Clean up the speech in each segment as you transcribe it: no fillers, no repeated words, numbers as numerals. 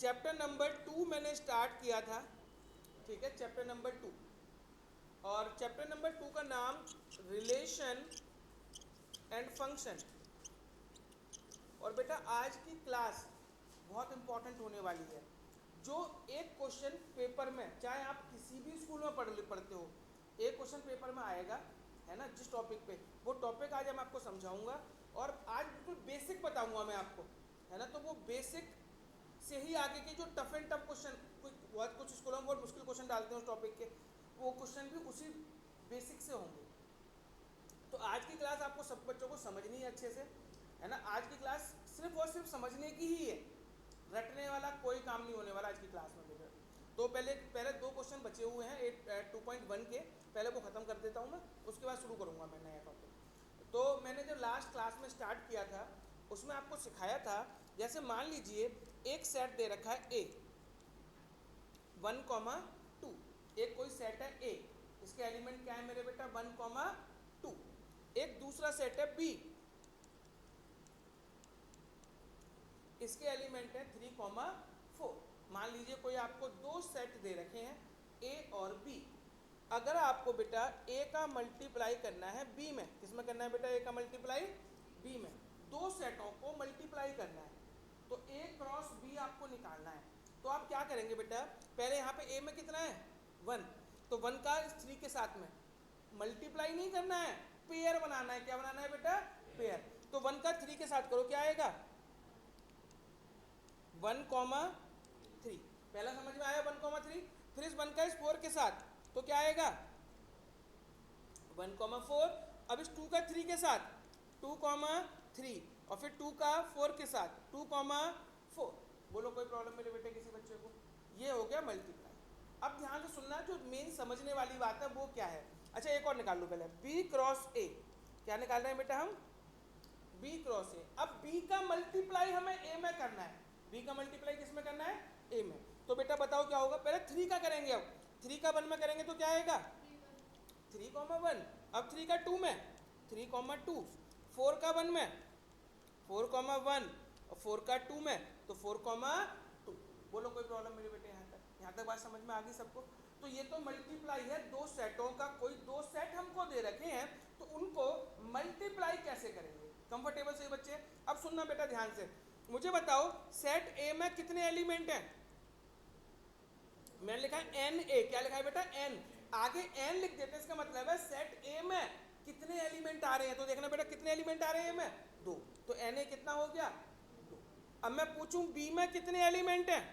Chapter number 2 मैंने start किया था, ठीक है, चैप्टर नंबर 2। और चैप्टर नंबर 2 का नाम रिलेशन एंड फंक्शन। और बेटा आज की क्लास बहुत इंपॉर्टेंट होने वाली है। जो एक क्वेश्चन पेपर में, चाहे आप किसी भी स्कूल में पढ़ते हो, एक क्वेश्चन पेपर में आएगा, है ना, जिस टॉपिक पे, वो टॉपिक आज मैं आपको समझाऊंगा। और आज बिल्कुल बेसिक बताऊंगा मैं आपको, है ना। तो वो बेसिक से ही आगे के जो टफ एंड टफ क्वेश्चन, कुछ स्कूलों में बहुत मुश्किल क्वेश्चन डालते हैं उस टॉपिक के, वो क्वेश्चन भी उसी बेसिक से होंगे। तो आज की क्लास आपको सब बच्चों को समझनी है अच्छे से, है ना। आज की क्लास सिर्फ और सिर्फ समझने की ही है, रटने वाला कोई काम नहीं होने वाला आज की क्लास में बेटा। तो पहले दो क्वेश्चन बचे हुए हैं 2.1 के, पहले वो ख़त्म कर देता हूँ मैं, उसके बाद शुरू करूँगा मैं नया टॉपिक। तो मैंने जो लास्ट क्लास में स्टार्ट किया था उसमें आपको सिखाया था, जैसे मान लीजिए एक सेट दे रखा है ए 1,2, एक कोई सेट है ए, इसके एलिमेंट क्या है मेरे बेटा 1,2। एक दूसरा सेट है बी, इसके एलिमेंट है 3,4। मान लीजिए कोई आपको दो सेट दे रखे हैं ए और बी। अगर आपको बेटा ए का मल्टीप्लाई करना है बी में, किसमें करना है बेटा ए का मल्टीप्लाई बी में, दो सेटों को मल्टीप्लाई करना है, तो ए क्रॉस बी आपको निकालना है। तो आप क्या करेंगे बेटा, पहले यहाँ पे ए में कितना है 1, तो 1 का 3 के साथ में मल्टीप्लाई नहीं करना है, पेयर बनाना है। क्या बनाना है बेटा, पेयर। तो 1 का 3 के साथ करो, क्या आएगा 1,3। पहला समझ में आया 1,3। फिर इस 1 का इस 4 के साथ तो क्या आएगा 1,4। अब इस 2 का 3 के साथ 2,3, और फिर 2 का 4 के साथ 2,4। बोलो कोई प्रॉब्लम मेरे बेटे किसी बच्चे को? ये हो गया मल्टीप्लाई। अब ध्यान से सुनना, जो मेन समझने वाली बात है वो क्या है। अच्छा एक और निकाल लो पहले, बी क्रॉस ए। क्या निकाल रहे हैं बेटा हम, बी क्रॉस ए। अब बी का मल्टीप्लाई हमें ए में करना है, बी का मल्टीप्लाई किस में करना है, ए में। तो बेटा बताओ क्या होगा, पहले 3 का करेंगे, अब 3 का 1 में करेंगे तो क्या आएगा 3,1। अब 3 का 2 में 3,2, 4 का 1 में 4,1, और 4 का 2 में तो 4,2। बोलो कोई प्रॉब्लम मेरे बेटे? यहाँ तक बात समझ में आ गई सबको? तो ये तो मल्टीप्लाई है दो सेटों का, कोई दो सेट हमको दे रखे हैं तो उनको मल्टीप्लाई कैसे करेंगे। कंफर्टेबल से बच्चे? अब सुनना बेटा ध्यान से, मुझे बताओ सेट ए में कितने एलिमेंट हैं? मैंने लिखा है एन ए। क्या लिखा है बेटा, एन। आगे एन लिख देते, इसका मतलब है सेट ए में कितने एलिमेंट आ रहे हैं। तो देखना बेटा कितने एलिमेंट आ रहे हैं में, 2। तो एन ए कितना हो गया 2। अब मैं पूछूं बी में कितने एलिमेंट हैं,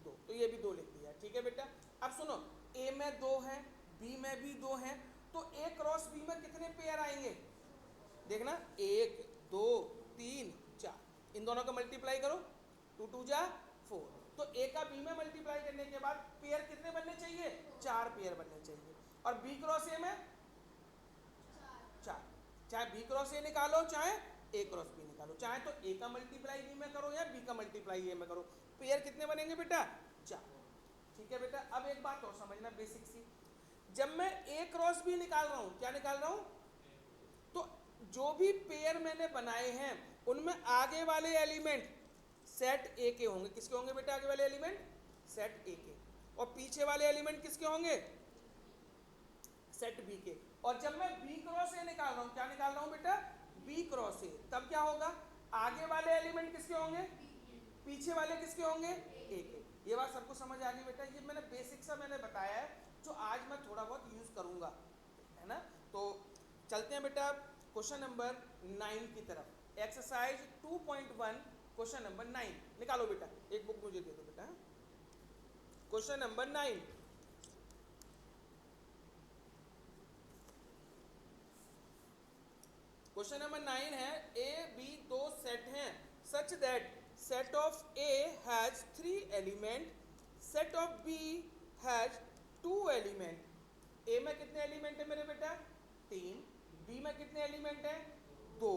2, तो ये भी 2 लिख दिया, ठीक है बेटा। अब सुनो, ए में 2 है, बी में भी 2 है, तो ए क्रॉस बी में कितने पेयर आएंगे? देखना 1 2 3 4, इन दोनों का मल्टीप्लाई करो, 2 2 जा 4। तो ए का बी में मल्टीप्लाई करने के बाद पेयर कितने बनने चाहिए, 4 पेयर बनने चाहिए। और बी क्रॉस ए में 4। चाहे बी क्रॉस ए निकालो, चाहे ए क्रॉस बी निकालो, चाहे तो ए का मल्टीप्लाई बी में करो या बी का मल्टीप्लाई ए में करो, पेयर कितने बनेंगे बेटा 4। ठीक है बेटा। अब एक बात और समझना बेसिक सी, जब मैं ए क्रॉस बी निकाल रहा हूं, क्या निकाल रहा हूं, तो जो भी पेयर मैंने बनाए हैं उनमें आगे वाले एलिमेंट सेट ए के होंगे। किसके होंगे बेटा आगे वाले एलिमेंट, सेट ए के। और पीछे वाले एलिमेंट किसके होंगे, सेट बी के। और जब मैं बी क्रॉस ए निकाल रहा हूं, क्या निकाल रहा हूं बेटा, बी क्रॉस ए, तब क्या होगा, आगे वाले एलिमेंट किसके होंगे, पीछे वाले किसके होंगे, ए के। ये बात सबको समझ आ गई बेटा? ये मैंने बेसिक सा मैंने बताया है, जो आज मैं थोड़ा बहुत यूज करूंगा, है ना। तो चलते हैं बेटा क्वेश्चन नंबर 9 की तरफ। एक्सरसाइज 2.1 क्वेश्चन नंबर 9 निकालो बेटा, एक बुक मुझे दे दो बेटा। क्वेश्चन नंबर 9, क्वेश्चन नंबर 9 है, ए बी दो सेट हैं such that set of A has 3 element, set of B has 2 element. A में कितने एलिमेंट है मेरे बेटा 3, बी में कितने एलिमेंट है 2।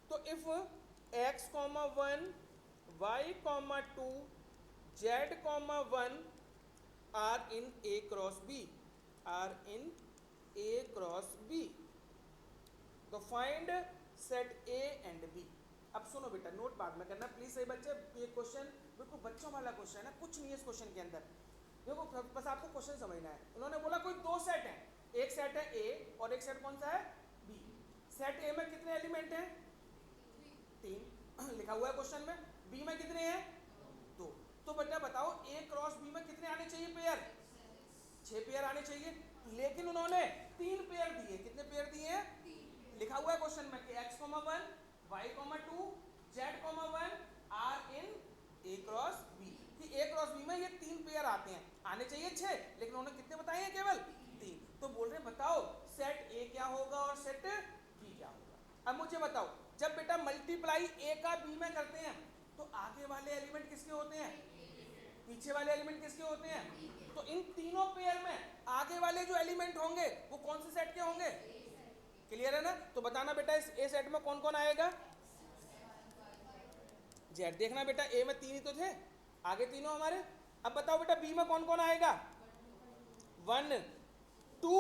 तो if x, 1 y, 2 z, 1 are in A cross B, are in A cross B, तो find set A and B. अब सुनो बेटा, नोट बाद में करना प्लीज सही बच्चे। ये क्वेश्चन बिल्कुल बच्चों वाला क्वेश्चन है, कुछ नहीं है इस क्वेश्चन के अंदर। देखो बस आपको क्वेश्चन समझना है। उन्होंने बोला कोई दो सेट है, एक सेट है ए और एक सेट कौन सा है बी। सेट ए में कितने एलिमेंट हैं? 3 लिखा हुआ है क्वेश्चन में। बी में कितने हैं? 2। तो बेटा बताओ ए क्रॉस बी में कितने आने चाहिए पेयर? 6 पेयर आने चाहिए। लेकिन उन्होंने 3 पेयर दिए। कितने पेयर दिए हैं? लिखा हुआ है क्वेश्चन में कि x, 1 y, 2 z, 1 are in A cross B. कि ए क्रॉस बी में ये 3 पेयर आते हैं, आने चाहिए 6, लेकिन उन्होंने कितने बताए हैं? केवल 3। तो बोल रहे बताओ सेट ए क्या होगा और सेट बी क्या होगा। अब मुझे बताओ, जब बेटा मल्टीप्लाई ए का बी में करते हैं तो आगे वाले एलिमेंट किसके होते हैं? पीछे वाले एलिमेंट किसके होते हैं? तो इन तीनों पेयर में आगे वाले जो एलिमेंट होंगे वो कौन से सेट के होंगे? क्लियर है ना? तो बताना बेटा इस ए सेट में कौन कौन आएगा? जेड। देखना बेटा ए में 3 ही तो थे, आगे तीनों हमारे। अब बताओ बेटा बी में कौन कौन आएगा? 1 2,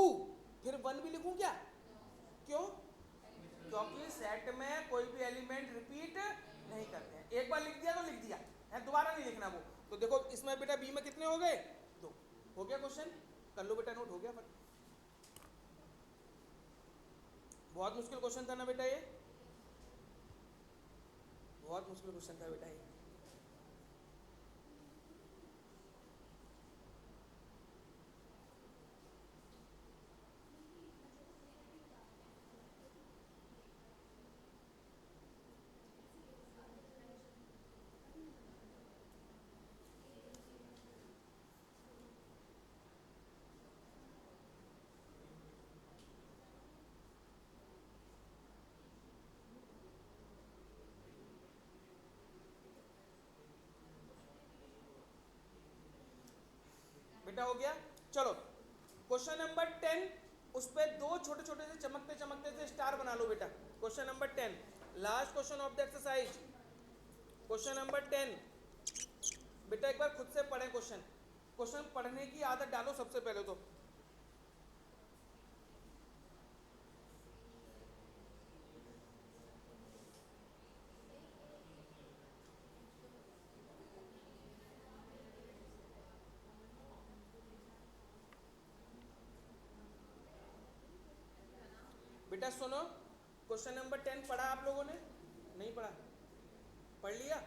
फिर 1 भी लिखूं क्या? क्यों? क्योंकि सेट में कोई भी एलिमेंट रिपीट नहीं करते हैं। एक बार लिख दिया तो लिख दिया है, दोबारा नहीं लिखना वो। तो देखो इसमें बेटा बी में कितने हो गए? 2। हो गया क्वेश्चन? कर लो बेटा नोट, हो गया। पर बहुत मुश्किल क्वेश्चन था ना बेटा ये, बहुत मुश्किल क्वेश्चन था बेटा ये। बेटा हो गया। चलो क्वेश्चन नंबर 10, उस पर 2 छोटे छोटे से चमकते चमकते से स्टार बना लो बेटा। Question number 10, last question of the exercise. Question number 10 बेटा एक बार खुद से पढ़ें क्वेश्चन। क्वेश्चन पढ़ने की आदत डालो सबसे पहले तो। बेटा सुनो, क्वेश्चन नंबर 10 पढ़ा आप लोगों ने? नहीं पढ़ा? पढ़ लिया?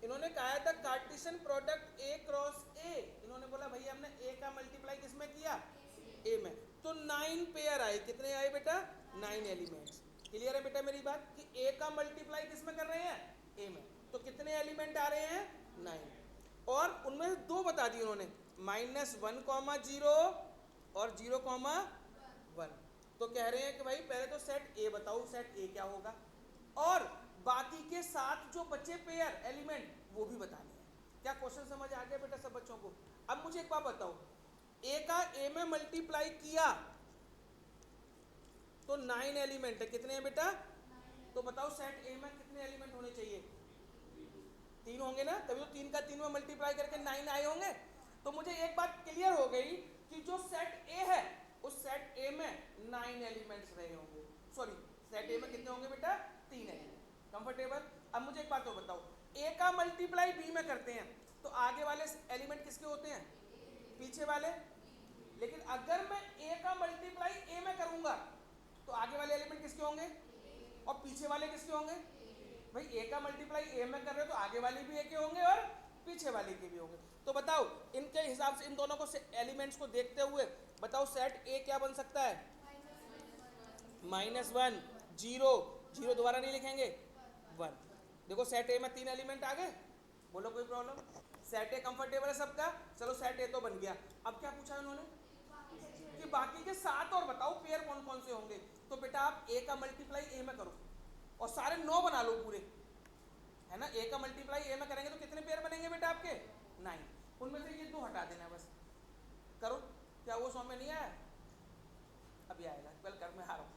इन्होंने कहा था कार्टेशियन प्रोडक्ट ए क्रॉस ए। इन्होंने बोला भैया हमने ए का मल्टीप्लाई किसमें किया? ए में। तो 9 पेयर आए। कितने आए बेटा? 9 एलिमेंट्स। क्लियर है बेटा मेरी बात कि ए का मल्टीप्लाई किसमें कर रहे हैं? ए में। तो कितने एलिमेंट आ रहे हैं? 9। और उनमें से 2 बता दिए उन्होंने, -1, 0 और 0, 1। तो कह रहे हैं कि भाई पहले तो सेट ए बताओ, सेट ए क्या होगा, और बाकी के 7 जो बचे पेयर एलिमेंट वो भी बताने हैं। क्या क्वेश्चन समझ आ गया बेटा सब बच्चों को? अब मुझे एक बात बताओ, ए का ए में मल्टीप्लाई किया तो 9 एलिमेंट है। कितने हैं बेटा? तो बताओ सेट ए में कितने एलिमेंट होने चाहिए? 3 होंगे ना, तभी तो 3 का 3 में मल्टीप्लाई करके 9 आए होंगे। तो मुझे एक बात क्लियर हो गई कि जो सेट ए है उस सेट ए में 9 एलिमेंट्स रहे होंगे। सॉरी, सेट ए में कितने होंगे बेटा? 3 एलिमेंट। कंफर्टेबल? अब मुझे एक बात तो बताओ, ए का मल्टीप्लाई बी में करते हैं तो आगे वाले एलिमेंट किसके होते हैं? पीछे वाले। लेकिन अगर मैं ए का मल्टीप्लाई ए में करूंगा तो आगे वाले एलिमेंट किसके होंगे और पीछे वाले किसके होंगे? भाई ए का मल्टीप्लाई ए में कर रहे हो तो आगे वाले भी ए के होंगे और पीछे वाले के भी होंगे। तो बताओ इनके हिसाब से इन दोनों को एलिमेंट्स को देखते हुए बताओ सेट ए क्या बन सकता है? -1, 0, 0 दोबारा नहीं लिखेंगे, 1। देखो सेट ए में 3 एलिमेंट आ गए। बोलो कोई प्रॉब्लम? सेट ए कंफर्टेबल है सबका? चलो सेट ए तो बन गया। अब क्या पूछा उन्होंने कि बाकी के 7 और बताओ पेयर कौन कौन से होंगे। तो बेटा आप ए का मल्टीप्लाई ए में करो और सारे 9 बना लो पूरे, है ना। ए का मल्टीप्लाई ए में करेंगे तो कितने पेयर बनेंगे बेटा आपके? 9। उनमें से ये 2 हटा देना बस। करो। क्या वो समझ में नहीं आया? अभी आएगा, कल कर मैं हार हूँ।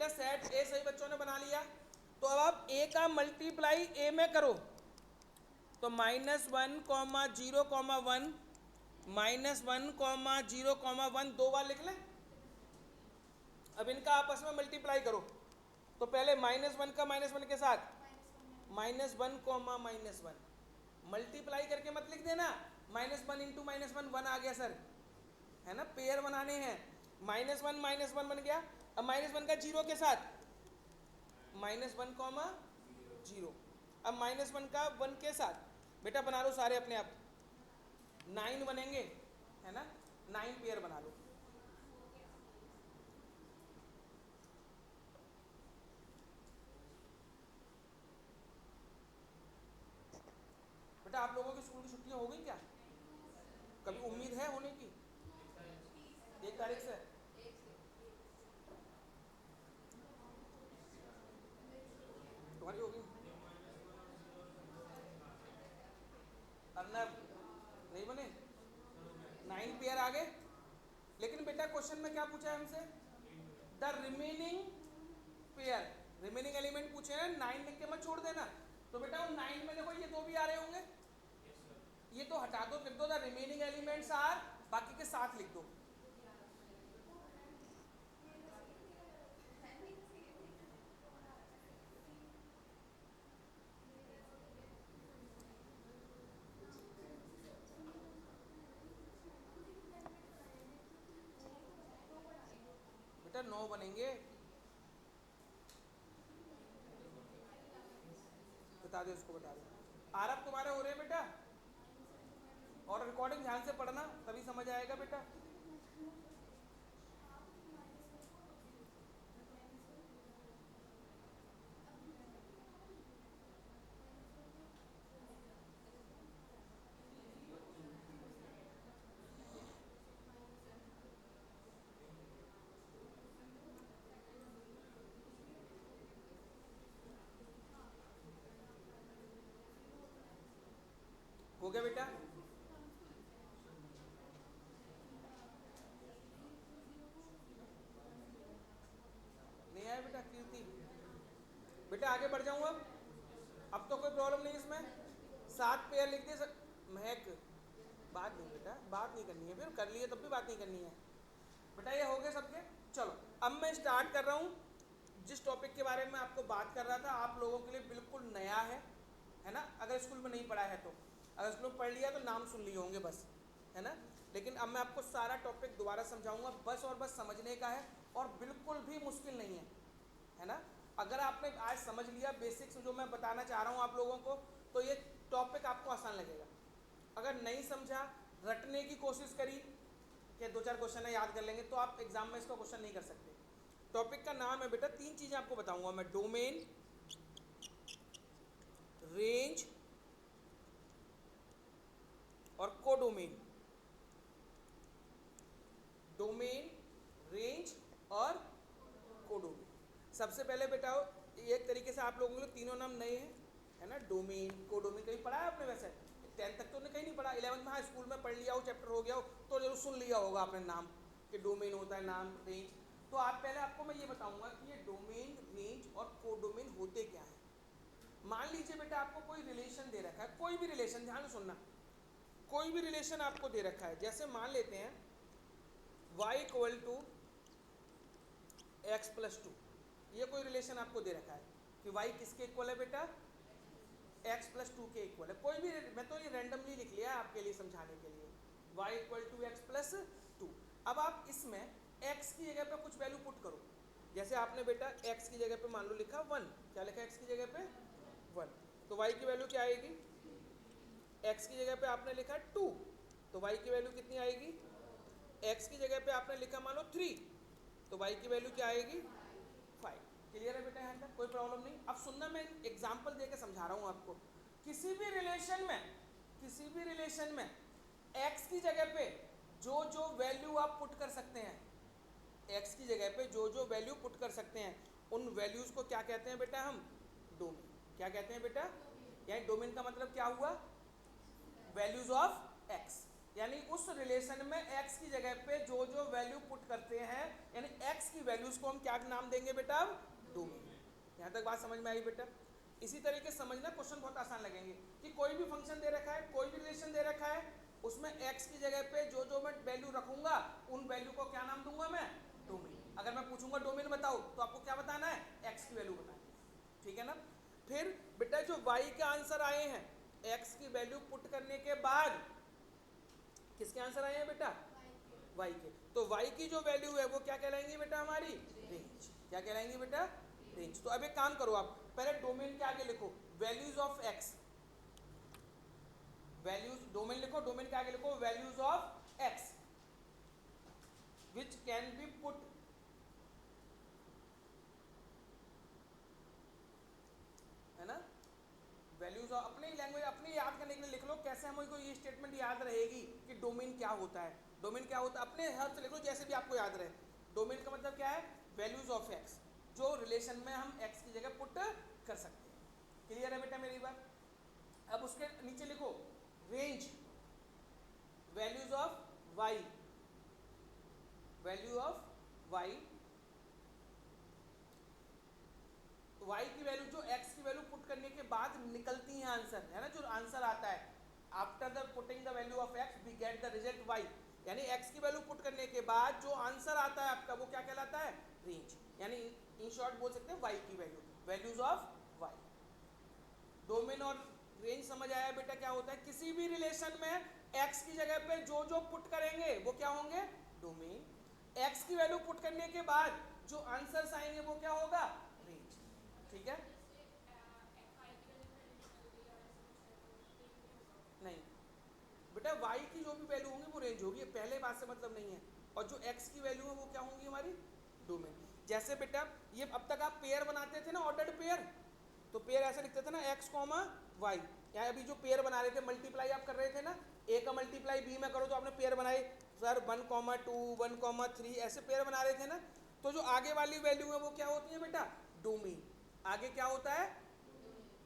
बेटा सेट ए सही बच्चों ने बना लिया, तो अब आप ए का मल्टीप्लाई ए में करो, तो -1,0,1 -1,0,1 दो बार लिख लें। अब इनका आपस में मल्टीप्लाई करो, तो पहले -1 का -1 के साथ -1, मल्टीप्लाई करके मत लिख देना, -1 इंटू -1 1 आ गया सर, है ना, पेयर बनाने हैं, -1 बन गया। अब -1 का 0 के साथ -1,0, अब -1 का 1 के साथ, बेटा बना लो सारे अपने आप, 9 बनेंगे, है ना, 9 पेयर बना लो। बेटा आप लोगों की स्कूल की छुट्टियां हो गई क्या? कभी उम्मीद है होने की? 1 तारीख से? तुम्हारी होगी? अर्नब नहीं बने, 9 पेयर आ गए। लेकिन बेटा क्वेश्चन में क्या पूछा है हमसे? The remaining pair, remaining element पूछे हैं, 9 लिख के मत छोड़ देना। तो बेटा उन 9 में देखो ये 2 भी आ रहे होंगे, ये तो हटा दो, लिख दो द रिमेनिंग एलिमेंट्स आर, बाकी के 7 लिख दो। बेटा 9 बनेंगे, बता दो इसको, बता दो। आरब तुम्हारे हो रहे हैं बेटा, और रिकॉर्डिंग ध्यान से पढ़ना तभी समझ आएगा बेटा। हो गया बेटा? नहीं आया बेटा कीर्ति? बेटा आगे बढ़ जाऊँ अब तो कोई प्रॉब्लम नहीं इसमें, 7 पेयर लिख दे महक, बात नहीं बेटा, बात नहीं करनी है, फिर कर लिए तब भी बात नहीं करनी है बेटा। ये हो गए सबके। चलो अब मैं स्टार्ट कर रहा हूँ जिस टॉपिक के बारे में आपको बात कर रहा था, आप लोगों के लिए बिल्कुल नया है ना, अगर स्कूल में नहीं पढ़ा है तो, अगर स्कूल में पढ़ लिया तो नाम सुन लिए होंगे बस, है ना, लेकिन अब मैं आपको सारा टॉपिक दोबारा समझाऊंगा, बस और बस समझने का है, और बिल्कुल भी मुश्किल नहीं है ना। अगर आपने आज समझ लिया बेसिक्स जो मैं बताना चाह रहा हूँ आप लोगों को, तो ये टॉपिक आपको आसान लगेगा। अगर नहीं समझा, रटने की कोशिश करी कि 2-4 क्वेश्चन है याद कर लेंगे, तो आप एग्जाम में इसका क्वेश्चन नहीं कर सकते। टॉपिक का नाम है बेटा, 3 चीजें आपको बताऊंगा मैं, डोमेन, रेंज और कोडोमेन। डोमेन, रेंज और कोडोमेन। सबसे पहले बेटा एक तरीके से आप लोगों के लिए तीनों नाम नए हैं, है ना, डोमेन, कोडोमेन। कहीं पढ़ा है आपने? वैसे 10th तक तो कहीं नहीं पढ़ा, 11th में हाँ स्कूल में पढ़ लिया हो, चैप्टर हो गया हो तो जरूर सुन लिया होगा आपने नाम कि डोमेन होता है, नाम, रेंज। तो आप पहले आपको मैं ये बताऊंगा कि ये डोमेन, रेंज और कोडोमेन होते क्या है। मान लीजिए बेटा आपको कोई रिलेशन दे रखा है, कोई भी रिलेशन, ध्यान से सुनना, कोई भी रिलेशन आपको दे रखा है, जैसे मान लेते हैं y equal to x plus 2, ये कोई रिलेशन आपको दे रखा है कि y किसके इक्वल है बेटा? x प्लस 2 के इक्वल है। कोई भी, मैं तो ये रैंडमली लिख लिया आपके लिए समझाने के लिए, y equal to x plus 2। अब आप इसमें x की जगह पे कुछ वैल्यू पुट करो, जैसे आपने बेटा x की जगह पे मान लो लिखा 1, क्या लिखा x की जगह पे? 1, तो y की वैल्यू क्या आएगी? x की जगह पे आपने लिखा 2, तो y की वैल्यू कितनी आएगी? x की जगह पे आपने लिखा मान लो 3, तो y की वैल्यू क्या आएगी? 5। क्लियर है बेटा? यहाँ तक कोई प्रॉब्लम नहीं। अब सुनना, मैं एग्जांपल देके समझा रहा हूँ आपको। किसी भी रिलेशन में x की जगह पे जो जो वैल्यू आप पुट कर सकते हैं, x की जगह पे जो जो वैल्यू पुट कर सकते हैं, उन वैल्यूज को क्या कहते हैं बेटा? हम डोमेन। क्या कहते हैं बेटा? यानी डोमेन का मतलब क्या हुआ? वैल्यूज ऑफ x, यानी उस रिलेशन में x की जगह पे जो जो वैल्यू पुट करते हैं, यानी x की वैल्यूज को हम क्या नाम देंगे बेटा? अब डोमेन। यहाँ तक बात समझ में आई बेटा? इसी तरीके से समझना, क्वेश्चन बहुत आसान लगेंगे कि कोई भी फंक्शन दे रखा है, कोई भी रिलेशन दे रखा है, उसमें x की जगह पे जो जो मैं वैल्यू रखूंगा उन वैल्यू को क्या नाम दूंगा मैं? डोमेन। अगर मैं पूछूंगा डोमेन बताओ तो आपको क्या बताना है? x की वैल्यू बतानी है, ठीक है ना? फिर बेटा जो y के आंसर आए हैं, x की वैल्यू पुट करने के बाद किसके आंसर आए हैं बेटा? y के। तो y की जो वैल्यू है वो क्या कहलाएंगी बेटा? हमारी रेंज। क्या कहलाएंगी बेटा? रेंज। तो अब एक काम करो, आप पहले डोमेन के आगे लिखो values of x। Values domain लिखो, डोमेन के आगे लिखो values of x which can be put, है ना? वैल्यूज ऑफ अपनी लैंग्वेज अपनी याद करने के लिए लिख लो, कैसे हमको ये स्टेटमेंट याद रहेगी कि डोमेन क्या होता है। डोमेन क्या होता है अपने हर से लिख लो, जैसे भी आपको याद रहे। डोमेन का मतलब क्या है? वैल्यूज ऑफ x, जो रिलेशन में हम x की जगह पुट कर सकते हैं। क्लियर है बेटा मेरी बात? अब उसके नीचे लिखो range, values of y, value of y, y की वैल्यू जो x की वैल्यू पुट करने के बाद निकलती है आंसर, है ना? जो आंसर आता है after the putting the value of x we get the result y, यानी x की वैल्यू पुट करने के बाद जो आंसर आता है आपका वो क्या कहलाता है? रेंज। यानी इन शॉर्ट बोल सकते हैं y की value, values of y। Domain और रेंज समझ आया बेटा? क्या होता है? किसी भी रिलेशन में x की जगह पे जो जो पुट करेंगे वो क्या होंगे? डोमेन। x की वैल्यू पुट करने के बाद जो आंसर्स आएंगे वो क्या होगा? रेंज। ठीक है? नहीं बेटा, y की जो भी वैल्यू होंगी वो रेंज होगी, पहले बात से मतलब नहीं है। और जो x की वैल्यू है वो क्या होंगी? हमारी डोमेन। जैसे बेटा ये अब तक आप पेयर बनाते थे ना, ऑर्डर्ड पेयर, तो पेयर ऐसे लिखते थे ना x कॉमा वाई। या अभी जो पेयर बना रहे थे, मल्टीप्लाई आप कर रहे थे ना, a का मल्टीप्लाई b में करो तो आपने पेयर बनाए सर 1,2 1,3 ऐसे पेयर बना रहे थे ना। तो जो आगे वाली वैल्यू है वो क्या होती है बेटा? डोमेन। आगे क्या होता है?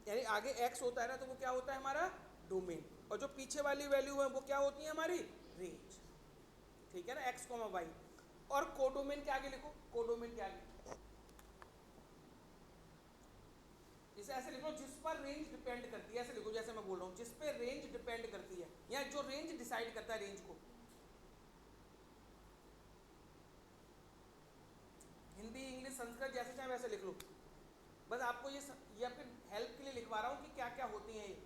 यानी आगे x होता है ना, तो वो क्या होता है? हमारा डोमेन। और जो पीछे वाली वैल्यू है वो क्या होती है? हमारी रेंज। ठीक है ना? x comma y. और कोडोमेन के आगे लिखो, कोडोमेन के आगे इसे ऐसे लिखो जिस पर रेंज डिपेंड करती है, ऐसे लिखो जैसे मैं बोल रहा हूँ, जिस पे रेंज डिपेंड करती है, या जो रेंज डिसाइड करता है रेंज को। हिंदी इंग्लिश संस्कृत जैसे चाहे वैसे लिख लो, बस आपको ये आपके हेल्प के लिए लिखवा रहा हूँ कि क्या क्या होती हैं ये,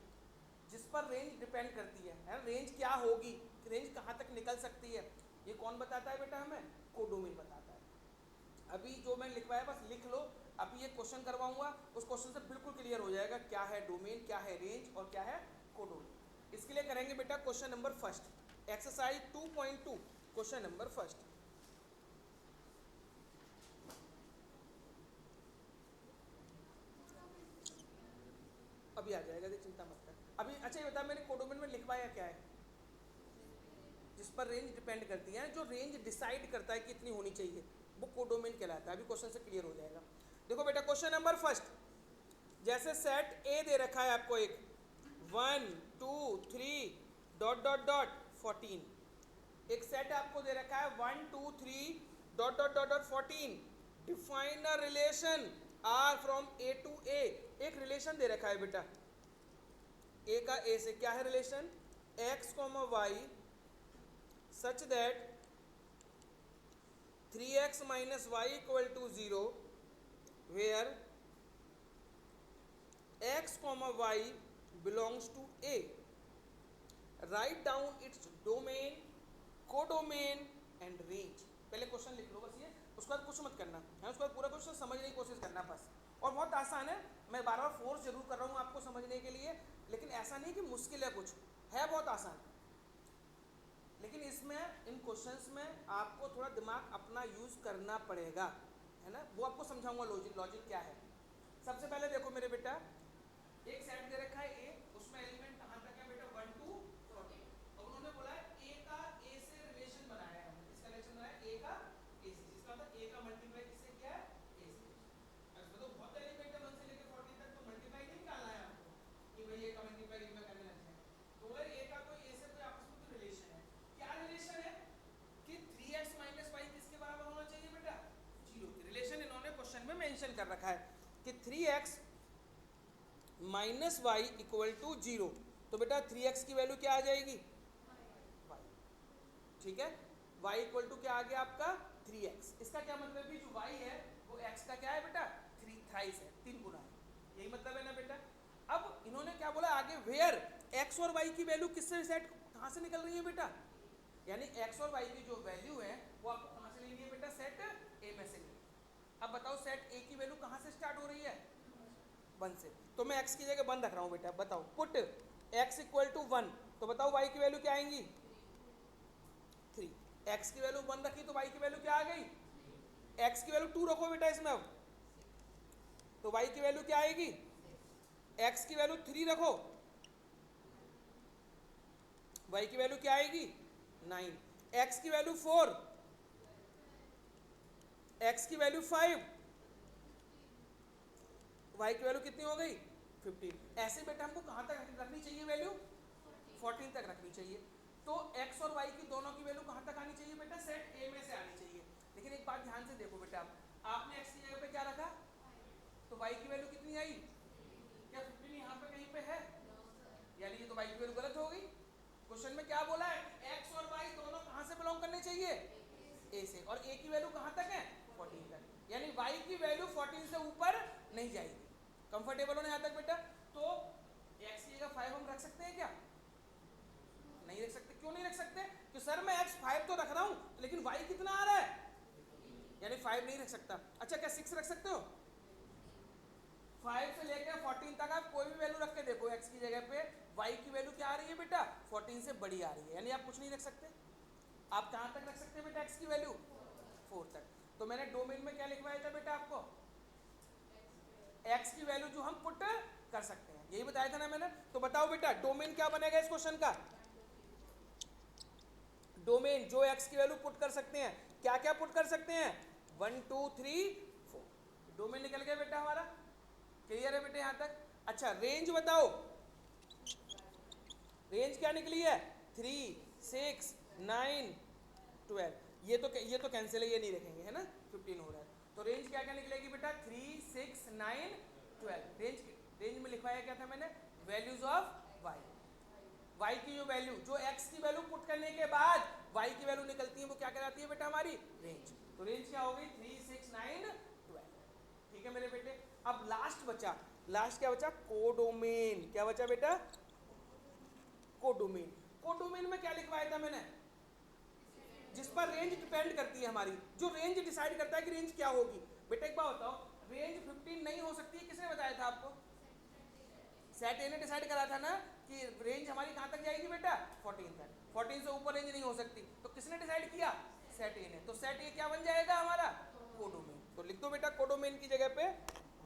जिस पर रेंज डिपेंड करती है। रेंज क्या होगी, रेंज कहाँ तक निकल सकती है, ये कौन बताता है बेटा? हमें कोडोमेन बताता है। अभी जो मैं लिखवाया बस लिख लो, अभी ये क्वेश्चन करवाऊंगा, उस क्वेश्चन से बिल्कुल क्लियर हो जाएगा क्या है डोमेन, क्या है रेंज और क्या है कोडोमेन। इसके लिए करेंगे बेटा question number first, exercise 2.2, question number first. अभी आ जाएगा, चिंता मत कर। अभी अच्छा ये बता, मैंने कोडोमेन में लिखवाया क्या है? जिस पर रेंज डिपेंड करती है, जो रेंज डिसाइड करता है कितनी होनी चाहिए, वो कोडोमेन कहलाता है। अभी क्वेश्चन से क्लियर हो जाएगा। देखो बेटा क्वेश्चन नंबर फर्स्ट, जैसे सेट ए दे रखा है आपको एक 1 2 3 डॉट डॉट डॉट 14, एक सेट आपको दे रखा है 1 2 3 dot dot dot dot 14, define a relation R from A to A. एक रिलेशन दे रखा है बेटा ए का ए से, क्या है relation? X comma y such that 3x minus y equal to 0 where x comma y belongs to A. Write down its domain, codomain and range. पहले question लिख लो बस ये, उसके बाद कुछ मत करना है, उसके बाद पूरा क्वेश्चन समझने की कोशिश करना बस। और बहुत आसान है, मैं बार बार फोर्स जरूर कर रहा हूँ आपको समझने के लिए, लेकिन ऐसा नहीं कि मुश्किल है, कुछ है बहुत आसान। लेकिन इसमें इन क्वेश्चंस में आपको थोड़ा दिमाग अपना यूज करना पड़ेगा, है ना? वो आपको समझाऊंगा लॉजिक क्या है। सबसे पहले देखो मेरे बेटा, एक सेट दे रखा है ए, उसमें एलिमेंट कहां तक है बेटा? 1 to 14। और उन्होंने बोला है ए का ए से रिलेशन बनाया है, हमने इसका रिलेशन बनाया ए का ए से, जिसका मतलब ए का मल्टीप्लाई किससे किया है? ए से। अब इसमें तो बहुत एलिमेंट है 1 से लेकर 14 तक, तो मल्टीप्लाई नहीं निकालना है आपको कि भाई ए का मल्टीप्लाई इसमें करने लग जाए। तो बोला ए का कोई ए से कोई आपस में कोई रिलेशन है। क्या रिलेशन है? कि 3x माइनस वाई किसके बराबर होना चाहिए बेटा? 0। X minus y equal to 0, तो बेटा 3x की वैल्यू क्या आ जाएगी, y, ठीक है। y इक्वल टू क्या आ गया आपका 3x। इसका क्या मतलब कि जो y है वो x का क्या है बेटा, 3 थ्राइस है, 3 गुना है, यही मतलब है ना बेटा। अब इन्होंने क्या बोला आगे, वेयर x और y की वैल्यू किससे सेट, कहाँ से निकल रही है बेटा, यानी x और y की जो वैल्यू है वो आपको कहाँ से लेनी है बेटा, सेट a में से लेनी है। अब बताओ सेट a की वैल्यू कहाँ से स्टार्ट हो रही है, 1 से, तो मैं x की जगह 1 रख रहा हूँ बेटा। बताओ पुट x इक्वल टू 1, तो बताओ y की वैल्यू क्या आएंगी 3। x की वैल्यू 1 रखी तो y की वैल्यू क्या आ गई, x की वैल्यू 2 रखो बेटा इसमें, अब तो y की वैल्यू क्या आएगी, x की वैल्यू 3 रखो, y की वैल्यू क्या आएगी 9, x की वैल्यू 4, x की वैल्यू 5, y की वैल्यू कितनी हो गई 15। ऐसे बेटा हमको कहाँ तक रखनी चाहिए वैल्यू, 14 तक रखनी चाहिए। तो x और y की दोनों की वैल्यू कहाँ तक आनी चाहिए बेटा, सेट a में से आनी चाहिए। लेकिन एक बात ध्यान से देखो बेटा, आपने x की जगह पे क्या रखा, तो y की वैल्यू कितनी आई, क्या 15 यहाँ पे कहीं पे है, यानी ये तो y की वैल्यू गलत हो गई। क्वेश्चन में क्या बोला है, x और y दोनों कहाँ से बिलोंग करने चाहिए, a से, और a की वैल्यू कहाँ तक है 14 तक, यानी y की वैल्यू 14 से ऊपर नहीं जाएगी। कंफर्टेबल हो ना यहाँ तक बेटा। तो x की जगह 5 हम रख सकते हैं क्या, नहीं रख सकते। क्यों नहीं रख सकते, कि सर मैं x 5 तो रख रहा हूँ लेकिन y कितना आ रहा है, यानी 5 नहीं रख सकता। अच्छा क्या 6 रख सकते हो, 5 से लेकर 14 तक आप कोई भी वैल्यू रख के देखो, x की जगह पे y की वैल्यू क्या आ रही है बेटा 14 से बड़ी आ रही है, यानी आप कुछ नहीं रख सकते। आप कहाँ तक रख सकते हैं बेटा x की वैल्यू 4 तक। तो मैंने डोमेन में क्या लिखवाया था बेटा आपको, x की वैल्यू जो हम पुट कर सकते हैं, यही बताया था ना मैंने। तो बताओ बेटा डोमेन क्या बनेगा इस क्वेश्चन का, डोमेन जो x की वैल्यू पुट कर सकते हैं, क्या क्या पुट कर सकते हैं 1 2 3 4, डोमेन निकल गया बेटा हमारा। क्लियर है बेटा यहाँ तक। अच्छा रेंज बताओ, रेंज क्या निकली है 3 6 9 12, ये तो कैंसिल है, ये नहीं रखेंगे है ना, 15 हो रहा है। तो रेंज क्या क्या निकलेगी बेटा 3 6 9 12। रेंज में लिखवाया क्या था मैंने, वैल्यूज ऑफ y की जो वैल्यू, जो x की वैल्यू पुट करने के बाद y की वैल्यू निकलती है वो क्या कहलाती है बेटा हमारी रेंज। तो रेंज क्या हो गई 3 6 9 12, ठीक है मेरे बेटे। अब लास्ट क्या बचा, कोडोमेन। क्या बचा बेटा, कोडोमेन। कोडोमेन में क्या लिखवाया था मैंने, जिस पर रेंज डिपेंड करती है हमारी, जो रेंज डिसाइड करता है कि रेंज क्या होगी। बेटा एक बात बताओ, रेंज 15 नहीं हो सकती, किसने बताया था आपको, सेट ए ने डिसाइड करा था ना कि रेंज हमारी कहाँ तक जाएगी बेटा 14 तक, 14 से ऊपर रेंज नहीं हो सकती। तो किसने डिसाइड किया, सेट ए ने। तो सेट ए क्या बन जाएगा हमारा कोडोमेन। तो लिख दो बेटा कोडोमेन की जगह पे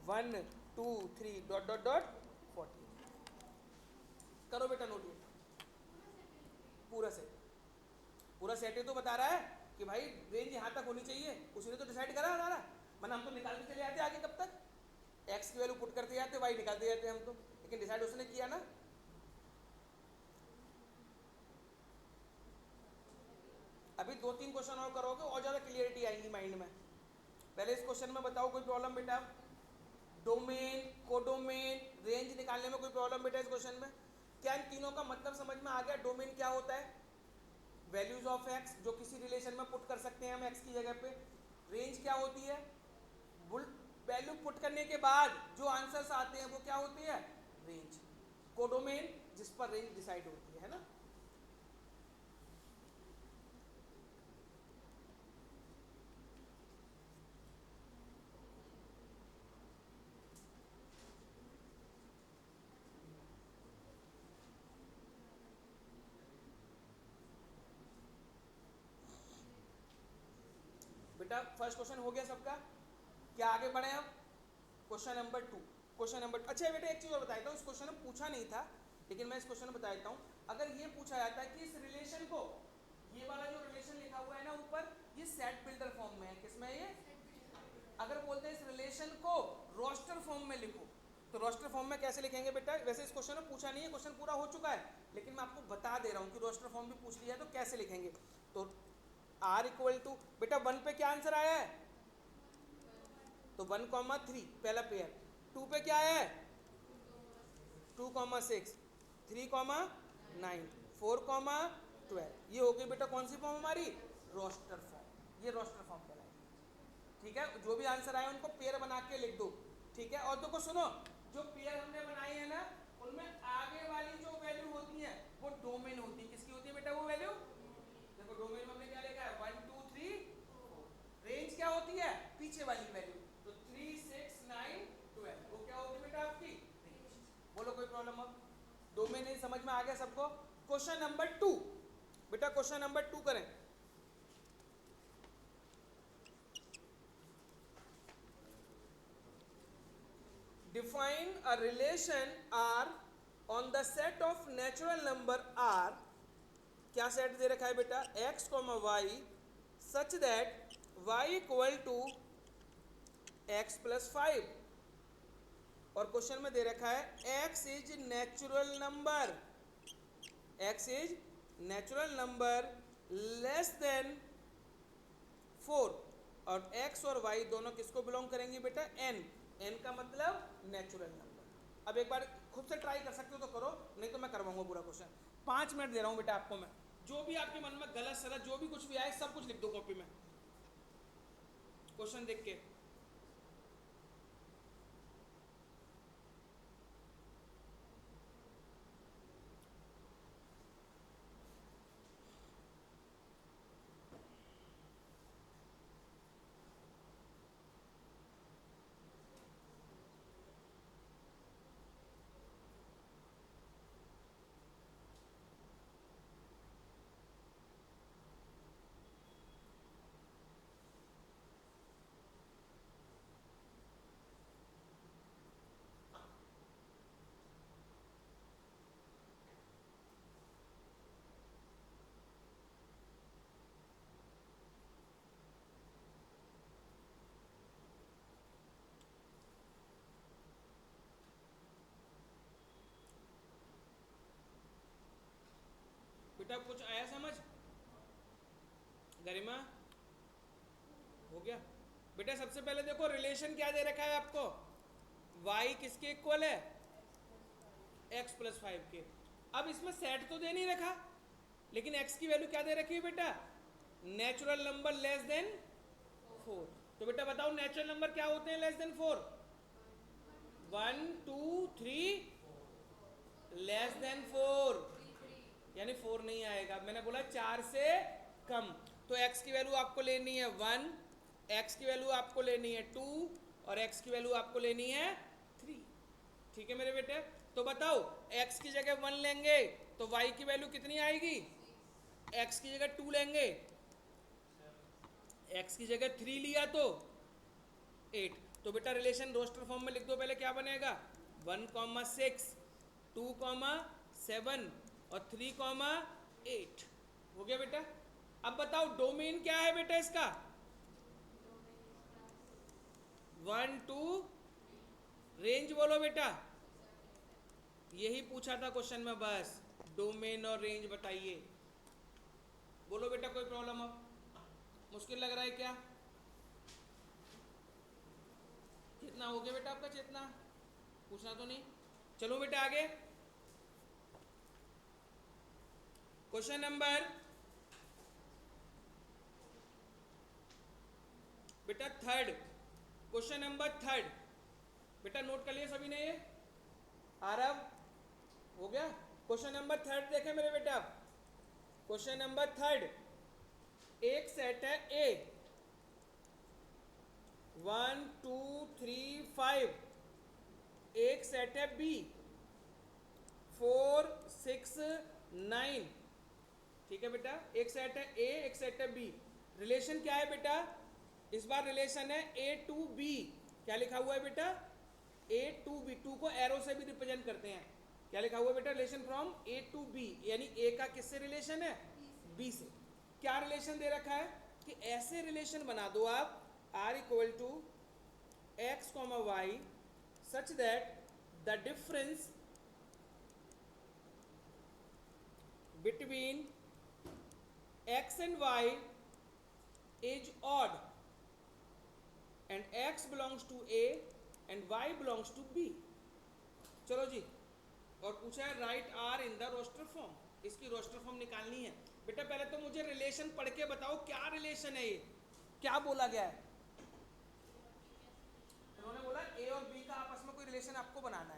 1 2 3 डॉट डॉट डॉट 14। करो बेटा नोट, पूरा सेट ए तो बता रहा है कि भाई रेंज यहाँ तक होनी चाहिए, उसने तो डिसाइड करा हमारा, वरना हम तो निकालते चले आते आगे, कब तक x की वैल्यू पुट करते जाते, y निकालते जाते हम तो, लेकिन डिसाइड उसने किया ना। अभी 2-3 क्वेश्चन और करोगे और ज़्यादा क्लियरिटी आएगी माइंड में। पहले इस क्वेश्चन में बताओ कोई प्रॉब्लम बेटा, डोमेन कोडोमेन रेंज निकालने में कोई प्रॉब्लम बेटा इस क्वेश्चन में, क्या इन तीनों का मतलब समझ में आ गया। डोमेन क्या होता है, वैल्यूज ऑफ x जो किसी रिलेशन में पुट कर सकते हैं हम x की जगह पे। रेंज क्या होती है, वैल्यू पुट करने के बाद जो आंसर्स आते हैं वो क्या होती है रेंज। कोडोमेन जिस पर रेंज डिसाइड होती है ना। बेटा फर्स्ट क्वेश्चन हो गया सबका, क्या आगे बढ़े हम क्वेश्चन नंबर 2। अच्छा बेटा एक चीज़ और बताया था, इस क्वेश्चन में पूछा नहीं था लेकिन मैं इस क्वेश्चन में बता देता हूँ। अगर ये पूछा जाता है कि इस रिलेशन को, ये वाला जो रिलेशन लिखा हुआ है ना ऊपर, ये सेट बिल्डर फॉर्म में है, किसमें ये, अगर बोलते हैं इस रिलेशन को रोस्टर फॉर्म में लिखो, तो रोस्टर फॉर्म में कैसे लिखेंगे बेटा। वैसे इस क्वेश्चन में पूछा नहीं है, क्वेश्चन पूरा हो चुका है, लेकिन मैं आपको बता दे रहा हूँ कि रोस्टर फॉर्म भी पूछ लिया है तो कैसे लिखेंगे। तो r इक्वल टू बेटा 1 पे क्या आंसर आया है, तो 1 3 पहला पेयर, 2 पे क्या है 2,6, 3,9, 4,12। ये हो गई बेटा कौन सी फॉर्म हमारी रोस्टर फॉर्म। ये रोस्टर फॉर्म कहलाएगी। ठीक है, जो भी आंसर आए उनको पेयर बना के लिख दो। ठीक है, और देखो सुनो, जो पेयर हमने बनाई है ना उनमें आगे वाली जो वैल्यू होती है वो डोमेन होती है। किसकी होती है बेटा वो वैल्यू? देखो डोमेन में हमने क्या लिखा है 1 2 3 4। रेंज क्या होती है पीछे वाली वैल्यू, तो 3 6 9 12 वो क्या होगी बेटा आपकी रेंज। बोलो कोई प्रॉब्लम? अब डोमेन नहीं समझ में आ गया सबको? क्वेश्चन नंबर 2 बेटा, क्वेश्चन नंबर 2 करें। Define a relation R on the set of natural number R। क्या सेट दे रखा है बेटा? x, y such that y equal to x plus 5। और क्वेश्चन में दे रखा है x is natural number, x is natural number less then 4। और x और y दोनों किसको बिलोंग करेंगी बेटा? n। n का मतलब नेचुरल नंबर। अब एक बार खुद से ट्राई कर सकते हो तो करो, नहीं तो मैं करवाऊंगा पूरा क्वेश्चन। 5 मिनट दे रहा हूं बेटा आपको मैं। जो भी आपके मन में गलत सलत जो भी कुछ भी आए सब कुछ लिख दो कॉपी में, क्वेश्चन देख के। बेटा कुछ आया समझ? गरिमा हो गया? बेटा सबसे पहले देखो रिलेशन क्या दे रखा है आपको? y किसके इक्वल है? x प्लस 5 के। अब इसमें सेट तो दे नहीं रखा, लेकिन x की वैल्यू क्या दे रखी है बेटा? Natural number less then 4। तो बेटा बताओ नेचुरल नंबर क्या होते हैं लेस देन 4? 1 2 3 लेस देन 4, यानी 4 नहीं आएगा। मैंने बोला 4 से कम। तो x की वैल्यू आपको लेनी है 1, x की वैल्यू आपको लेनी है 2 और x की वैल्यू आपको लेनी है 3। ठीक है मेरे बेटे? तो बताओ x की जगह 1 लेंगे तो y की वैल्यू कितनी आएगी? x की जगह 2 लेंगे, x की जगह 3 लिया तो 8। तो बेटा रिलेशन रोस्टर फॉर्म में लिख दो। पहले क्या बनेगा? 1,6 2,7 और 3,8 हो गया बेटा। अब बताओ डोमेन क्या है बेटा इसका? 1 2 रेंज बोलो बेटा। यही पूछा था क्वेश्चन में, बस डोमेन और रेंज बताइए। बोलो बेटा कोई प्रॉब्लम? अब मुश्किल लग रहा है क्या? कितना हो गया बेटा आपका? चेतना पूछना तो नहीं? चलो बेटा आगे। क्वेश्चन नंबर बेटा 3rd, क्वेश्चन नंबर 3rd बेटा नोट कर लिया सभी ने? ये आरव हो गया? क्वेश्चन नंबर 3rd देखें मेरे बेटा। क्वेश्चन नंबर 3rd, एक सेट है ए 1 2 3 5, एक सेट है बी 4 6 9। ठीक है बेटा? एक सेट है ए, एक सेट है बी। रिलेशन क्या है बेटा? इस बार रिलेशन है ए टू बी। क्या लिखा हुआ है बेटा? ए टू बी। टू को एरो से भी रिप्रेजेंट करते हैं। क्या लिखा हुआ है बेटा? Relation from A to B, यानी ए का किससे रिलेशन है? बी से। क्या रिलेशन दे रखा है कि ऐसे रिलेशन बना दो आप R equal to x comma y such that the difference between x and y is odd and x belongs to A and y belongs to B. चलो जी, और पूछा है write R in the roster form, इसकी roster form निकालनी है। बेटा पहले तो मुझे रिलेशन पढ़ के बताओ क्या रिलेशन है ये, क्या बोला गया है। उन्होंने बोला ए और बी का आपस में कोई रिलेशन आपको बनाना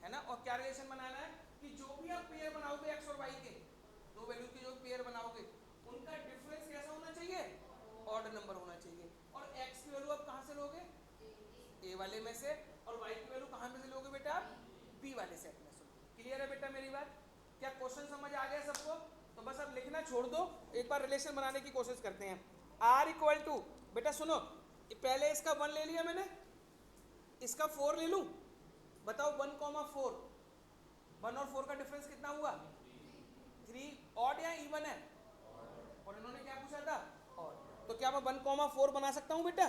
है ना। और क्या रिलेशन बनाना है कि जो भी आप पेयर बनाओगे एक्स और वाई के, दो वैल्यू के जो पेयर बनाओगे उनका डिफरेंस कैसा होना चाहिए, ऑड नंबर होना चाहिए। और एक्स की वैल्यू आप कहां से लोगे, ए वाले में से, और वाई की वैल्यू कहां में से लोगे बेटा, आप बी वाले सेट में से। क्लियर है बेटा मेरी बात, क्या क्वेश्चन समझ आ गया सबको। तो बस अब लिखना छोड़ दो, एक बार रिलेशन बनाने की कोशिश करते हैं। आर इक्वल टू, बेटा सुनो, पहले इसका 1 ले लिया मैंने, इसका 4 ले लूं, बताओ 1,4, 1 और 4 का डिफरेंस कितना हुआ 3, ऑड या इवन है, और इन्होंने क्या पूछा था ऑड। तो क्या मैं 1,4 बना सकता हूं बेटा,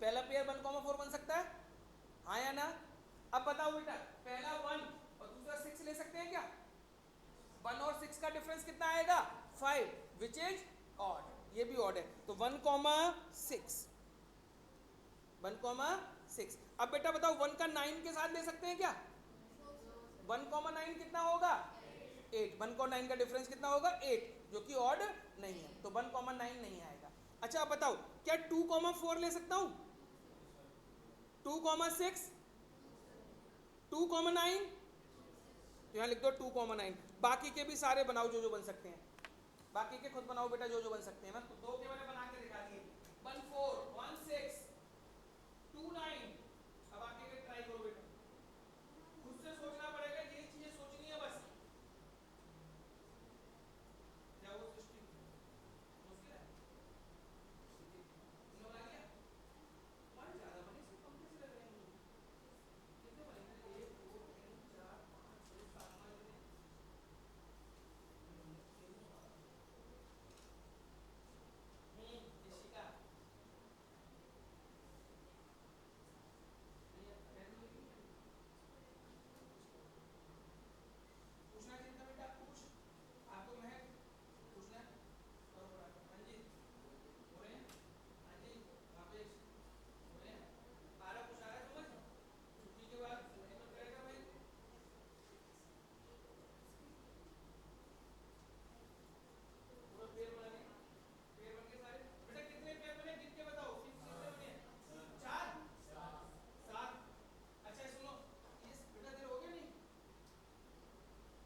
पहला पेयर 1,4 बन सकता है, हाँ या ना। अब बताओ बेटा, पहला 1 और दूसरा 6 ले सकते हैं क्या, 1 और 6 का डिफरेंस कितना आएगा 5, विच इज ऑड, ये भी ऑड है। तो 1,6, 1,6। अब बेटा बताओ 1 का 9 के साथ ले सकते हैं क्या, 1,9 कितना होगा 8, 1 और 9 का डिफरेंस कितना होगा 8, जो कि ऑड नहीं है, तो 1,9 नहीं आएगा। अच्छा अब बताओ क्या 2,4 ले सकता हूं, 2,6, 2,9, तो यहाँ लिख दो 2,9। बाकी के भी सारे बनाओ जो जो बन सकते हैं, बाकी के खुद बनाओ बेटा जो जो बन सकते हैं ना। तो दो के मैंने बना के दिखा दिए, 1,4, 1,6, 2,9। अब आगे के ट्राई करो बेटा, खुद से सोचना पड़ेगा, ये चीजें सोचनी है बस। क्या वो सृष्टि मुश्किल है, तुमने बना लिया, तुम्हारे ज्यादा बने, इसमें कम कैसे लग रहे हैं मुझे, कितने बने, 1 2 3 4 5 6 7 8 बने, ऋषिका पूछना चाहिए था बेटा, पूछ, आपको महक पूछना है, करो बड़ा, हाँ जी हो रहे हैं, हाँ जी रामेश हो रहे हैं, आ रहा कुछ आ रहा है समझ, छुट्टी के बाद हिम्मत करेगा भाई, पूरा पेड़ बना लिया, पेड़ बन के सारे बेटा कितने पेड़ बने गिन के बताओ, कितने बने, 4 7। अच्छा सुनो, इस बेटा देर हो गया नहीं,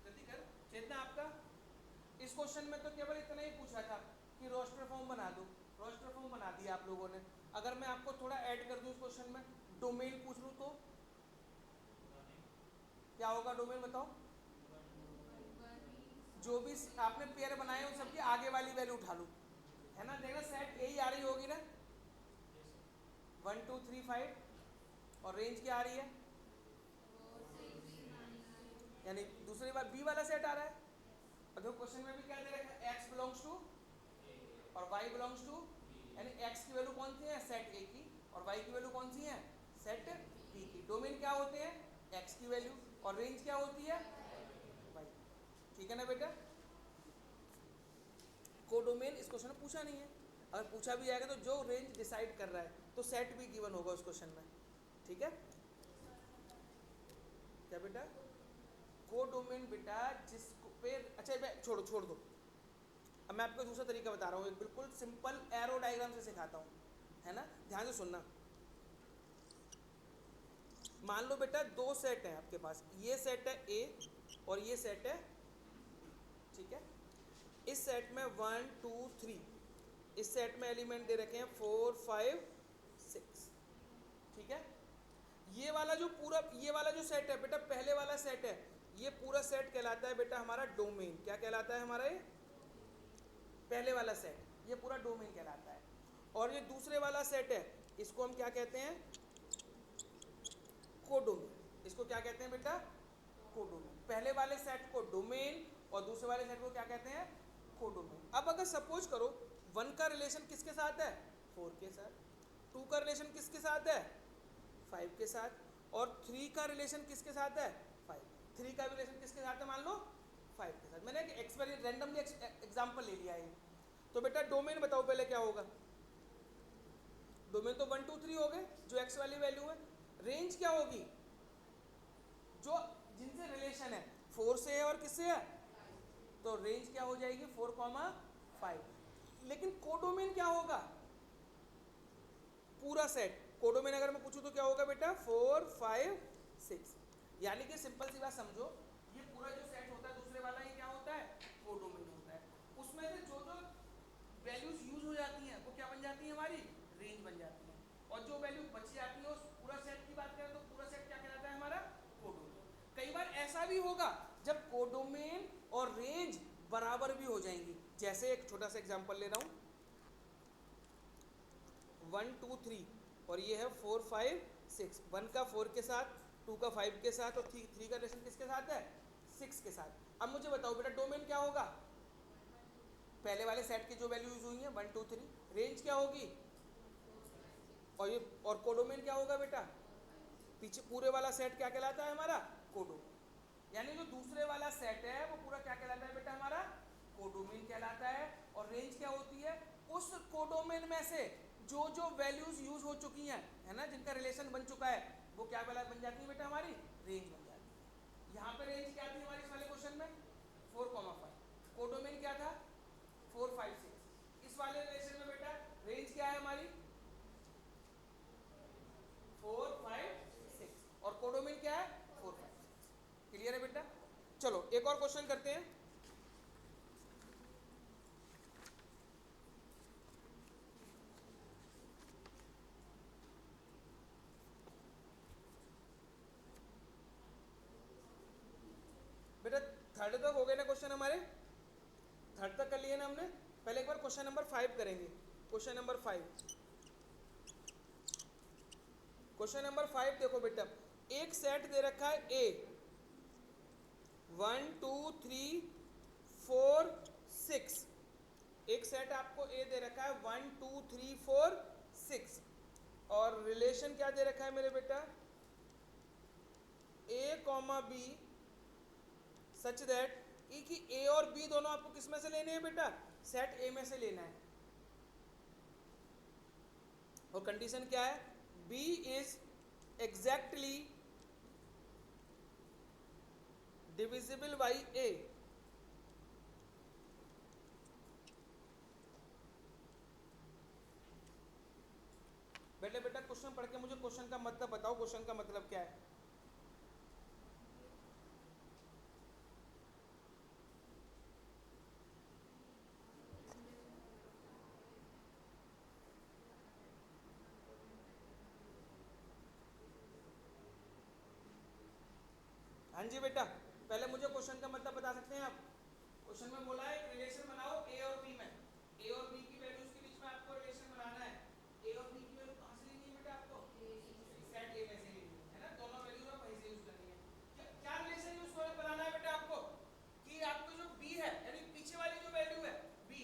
जल्दी कर, चेतना आपका। इस क्वेश्चन में तो केवल इतना ही पूछा था कि रोस्टर फॉर्म बना दो, रोस्टर फॉर्म बना दिया आप लोगों ने। अगर मैं आपको थोड़ा ऐड कर दूं इस क्वेश्चन में, डोमेन पूछ लूं तो क्या होगा, डोमेन बताओ, जो भी आपने पेयर बनाए उन सबकी आगे वाली वैल्यू उठा लूं, है ना। देखना सेट यही आ रही होगी ना, 1 2 3 5, और रेंज क्या आ रही है, यानी दूसरी बार बी वाला सेट आ रहा है। और देखो क्वेश्चन में भी क्या दे रखा है, एक्स बिलोंग्स टू और वाई बिलोंग्स टू, यानी एक्स की वैल्यू कौन सी है सेट ए की, और वाई की वैल्यू कौन सी है सेट बी की। डोमेन क्या होते हैं, एक्स की वैल्यू, और रेंज क्या होती है वाई। ठीक है ना बेटा, कोडोमेन इस क्वेश्चन में पूछा नहीं है, अगर पूछा भी आएगा तो जो रेंज डिसाइड कर रहा है तो सेट भी गिवन होगा उस क्वेश्चन में। ठीक है क्या बेटा, कोडोमेन बेटा जिसको पे, अच्छा छोड़ो छोड़ दो, अब मैं आपको दूसरा तरीका बता रहा हूँ, एक बिल्कुल सिंपल एरो डायग्राम से सिखाता हूँ, है ना, ध्यान से सुनना। मान लो बेटा दो सेट है आपके पास, ये सेट है ए और ये सेट है, ठीक है, इस सेट में 1 2 3, इस सेट में एलिमेंट दे रखे हैं 4 5 6, ठीक है। ये वाला जो पूरा, ये वाला जो सेट है बेटा पहले वाला सेट है, ये पूरा सेट कहलाता है बेटा हमारा डोमेन। क्या कहलाता है हमारा, ये पहले वाला सेट, ये पूरा डोमेन कहलाता है। और ये दूसरे वाला सेट है, इसको हम क्या कहते हैं, कोडोमेन। इसको क्या कहते हैं बेटा, कोडोमेन। पहले वाले सेट को डोमेन और दूसरे वाले सेट को क्या कहते हैं, कोडोमेन। अब अगर सपोज करो 1 का रिलेशन किसके साथ है 4 के साथ, 2 का रिलेशन किसके साथ है 5 के साथ, और 3 का रिलेशन किसके साथ है 5, 3 का रिलेशन किसके साथ है मान लो 5 के साथ। मैंने एक एक्सपेरिमेंट रैंडमली एग्जांपल ले लिया है। तो बेटा डोमेन बताओ पहले क्या होगा, डोमेन तो 1 2 3 हो गए जो एक्स वाली वैल्यू है। रेंज क्या होगी? जो जिनसे रिलेशन है 4 से है और किससे है, तो रेंज क्या हो जाएगी 4,5। लेकिन कोडोमेन क्या होगा? पूरा सेट। कोडोमेन अगर मैं पूछूं तो क्या होगा बेटा? 4 5 6। यानी कि सिंपल सी बात समझो, ये पूरा जो सेट होता है दूसरे वाला, ये क्या होता है? कोडोमेन होता है। उसमें से जो जो वैल्यूज यूज हो जाती हैं वो क्या बन जाती है? हमारी रेंज बन जाती है। और जो वैल्यू बच जाती है उस पूरा सेट की बात करें तो पूरा सेट क्या कहलाता है? हमारा कोडोमेन। कई बार ऐसा भी होगा जब कोडोमेन और रेंज बराबर भी हो जाएंगी। जैसे एक छोटा सा एग्जांपल ले रहा हूं, 1 2 3 और ये है 4 5 6। 1 का 4 के साथ, 2 का 5 के साथ और 3 का रिलेशन किसके साथ है? 6 के साथ। अब मुझे बताओ बेटा डोमेन क्या होगा? पहले वाले सेट की जो वैल्यू यूज हुई है 1 2 3। रेंज क्या होगी? और ये और कोडोमेन क्या होगा बेटा? पीछे पूरे वाला सेट क्या कहलाता है? हमारा कोडोमेन। यानी जो दूसरे वाला सेट है वो पूरा क्या कहलाता है बेटा? हमारा कोडोमेन कहलाता है। और रेंज क्या होती है? उस कोडोमेन में से जो जो वैल्यूज यूज हो चुकी हैं, है ना, जिनका रिलेशन बन चुका है, वो क्या बन जाती है बेटा? हमारी रेंज बन जाती है। यहाँ पे रेंज क्या थी हमारे इस वाले क्वेश्चन में? 4,5। कोडोमेन क्या था? 4 5 6। इस वाले रिलेशन में बेटा रेंज क्या है हमारी? 4 5 6 और कोडोमेन क्या है? 4 5 6। क्लियर है बेटा? चलो एक और क्वेश्चन करते हैं। बेटा थर्ड तक हो गए ना क्वेश्चन हमारे? थर्ड तक कर लिए ना हमने? पहले एक बार क्वेश्चन नंबर 5 करेंगे। Question number 5। क्वेश्चन नंबर 5 देखो बेटा, एक सेट दे रखा है ए 1 2 3 4 6। एक सेट आपको ए दे रखा है 1 2 3 4 6 और रिलेशन क्या दे रखा है मेरे बेटा? ए कॉमा बी सच दैट ई की ए और बी दोनों आपको किस में से लेने हैं बेटा? सेट ए में से लेना है। और कंडीशन क्या है? B is exactly divisible by A. बेटा क्वेश्चन पढ़ के मुझे क्वेश्चन का मतलब बताओ, क्वेश्चन का मतलब क्या है? हाँ जी बेटा, पहले मुझे क्वेश्चन का मतलब बता सकते हैं आप? क्वेश्चन में बोला है रिलेशन बनाओ ए और बी में। ए और बी की वैल्यूज के बीच में आपको रिलेशन बनाना है। ए और बी की वैल्यू कहां से लेनी है बेटा? आपको सेट ए में से लेनी है ना। दोनों वैल्यूज आप वहीं से यूज करनी है। क्या रिलेशन यूज बनाना है बेटा आपको? कि आपको जो बी है यानी पीछे वाली जो वैल्यू है B